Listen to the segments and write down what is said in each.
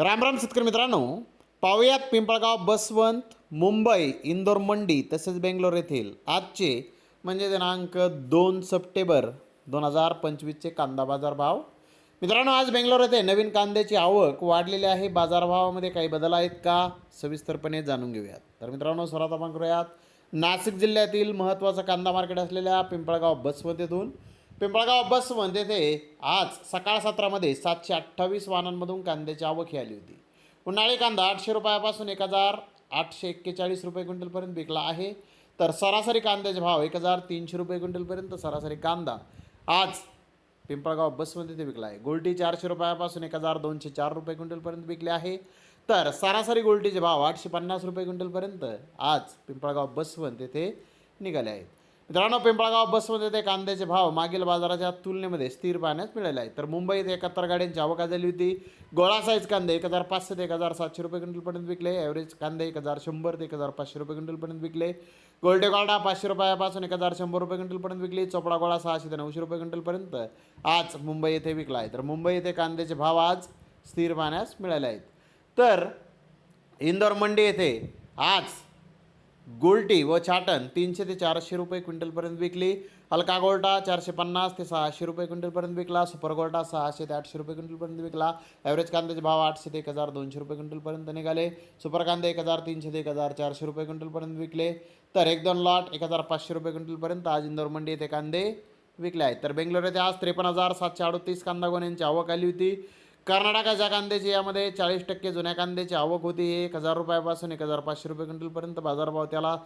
राम शेतकरी मित्रांनो, पाहुयात पिंपळगाव, बसवंत, मुंबई, इंदोर मंडी तसेच बेंगलोर येथील आजचे म्हणजे दिनांक 2 सप्टेंबर 2025चे कांदा बाजार भाव. मित्रांनो, आज बेंगलोर येथे नवीन कांद्याची आवक वाढलेली आहे. बाजारभावामध्ये काही बदल आहेत का सविस्तरपणे जाणून घेऊयात. तर मित्रांनो, सर्वात आपण करूयात नाशिक जिल्ह्यातील महत्त्वाचं कांदा मार्केट असलेल्या पिंपळगाव बसवंत येथून. पिंपळगाव बसवंत येथे आज सकाळ सत्रामध्ये 728 वाहनांमधून कांद्याची आवक ही आली होती. उन्हाळी कांदा 800 रुपयापासून 1841 रुपये क्विंटलपर्यंत विकला आहे. तर सरासरी कांद्याचे भाव 1300 रुपये क्विंटलपर्यंत सरासरी कांदा आज पिंपळगाव बसवंत येथे विकला आहे. गोल्टी 400 रुपयापासून 1204 रुपये क्विंटलपर्यंत विकले आहे. तर सरासरी गोल्टीचे भाव 850 रुपये क्विंटलपर्यंत आज पिंपळगाव बसवंत येथे निघाले आहेत. मित्रांनो, पिंपळगाव बसवंत येथे कांद्याचे भाव मागील बाजाराच्या तुलनेमध्ये स्थिर पाहण्यास मिळाले आहेत. तर मुंबईत 71 गाड्यांची आवक झाली होती. गोळा साईज कांदे 1500 ते 1700 रुपये क्विंटलपर्यंत विकले. ॲव्हरेज कांदे 1100 ते 1500 रुपये क्विंटलपर्यंत विकले. गोल्टे गोल्डा 500 रुपयापासून 1100 रुपये क्विंटलपर्यंत विकली. चोपडा गोळा 600 ते 900 रुपये क्विंटलपर्यंत आज मुंबई येथे विकला आहे. तर मुंबई येथे कांद्याचे भाव आज स्थिर पाहण्यास मिळाले आहेत. तर इंदोर मंडी येथे आज गोल्टी व छाटण 300 ते 400 रुपये क्विंटलपर्यंत विकली. हलका गोल्टा 450 ते 600 रुपये क्विंटलपर्यंत विकला. सुपर गोल्टा 600 ते 800 रुपये क्विंटलपर्यंत विकला. ॲव्हरेज कांद्याचे भाव 800 ते 1200 रुपये क्विंटलपर्यंत निघाले. सुपर कांदे 1300 ते 1400 रुपये क्विंटलपर्यंत विकले. तर 1-2 लॉट 1500 रुपये क्विंटलपर्यंत आज इंदोर मंडी येथे कांदे विकले आहेत. तर बेंगलोर येथे आज 53,738 कांदा गोण्यांची आवक आली होती. कर्नाटकाच्या कांद्याची यामध्ये 40% जुन्या कांद्याची आवक होती. 1000 रुपयापासून 1500 रुपये क्विंटलपर्यंत बाजारभाव त्याला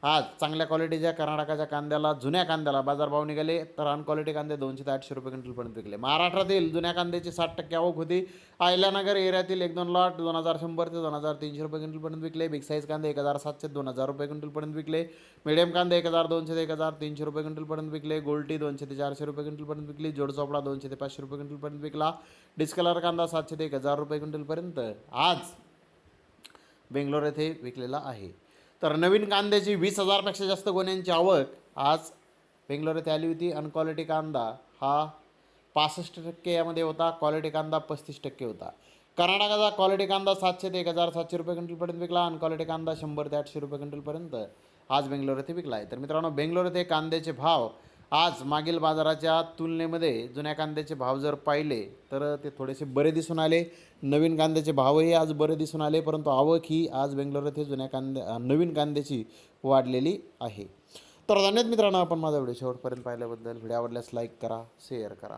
आज चांगल्या क्वालिटीच्या कर्नाटकाच्या कांद्याला जुन्या कांद्याला बाजारभाव निघाले. तर अनक्वालिटी कांदे 200 ते 800 रुपये क्विंटलपर्यंत विकले. महाराष्ट्रातील जुन्या कांद्याची 60% आवक होती. अहिल्यानगर एरियातील 1-2 लॉट 2100 ते 2300 रुपये क्विंटलपर्यंत विकले. बिग साईज कांदे 1700 ते 2000 रुपये क्विंटलपर्यंत विकले. मीडियम कांदे 1200 ते 1300 रुपये क्विंटलपर्यंत विकले. गोल्टी 200 ते 400 रुपये क्विंटलपर्यंत विकली. जोड चोपडा 200 ते 500 रुपये क्विंटलपर्यंत विकला. डिस्कलर कांदा 700 ते 1000 रुपये क्विंटलपर्यंत आज बेंगलोर येथे विकलेला आहे. तर नवीन कांद्याची 20,000पेक्षा जास्त गोण्यांची आवक आज बेंगलोर येथे आली होती. अनक्वालिटी कांदा हा 65% यामध्ये होता. क्वालिटी कांदा 35% होता. कर्नाटकाचा क्वालिटी कांदा 700 ते 1700 रुपये क्विंटलपर्यंत विकला. अनक्वालिटी कांदा 100 ते 800 रुपये क्विंटलपर्यंत आज बेंगलोर येथे विकला आहे. तर मित्रांनो, बेंगलोर येथे कांद्याचे भाव आज मागील बाजाराच्या तुलनेमध्ये जुन्या कांद्याचे भाव जर पाहिले तर ते थोडेसे बरे दिसून आले. नवीन कांद्याचे भावही आज बरे दिसून आले, परंतु आवक ही आज बेंगलोर येथे नवीन कांद्याची वाढलेली आहे. तर धन्यवाद मित्रांनो, आपण माझा व्हिडिओ शेवटपर्यंत पाहिल्याबद्दल. व्हिडिओ आवडल्यास लाईक करा, शेअर करा.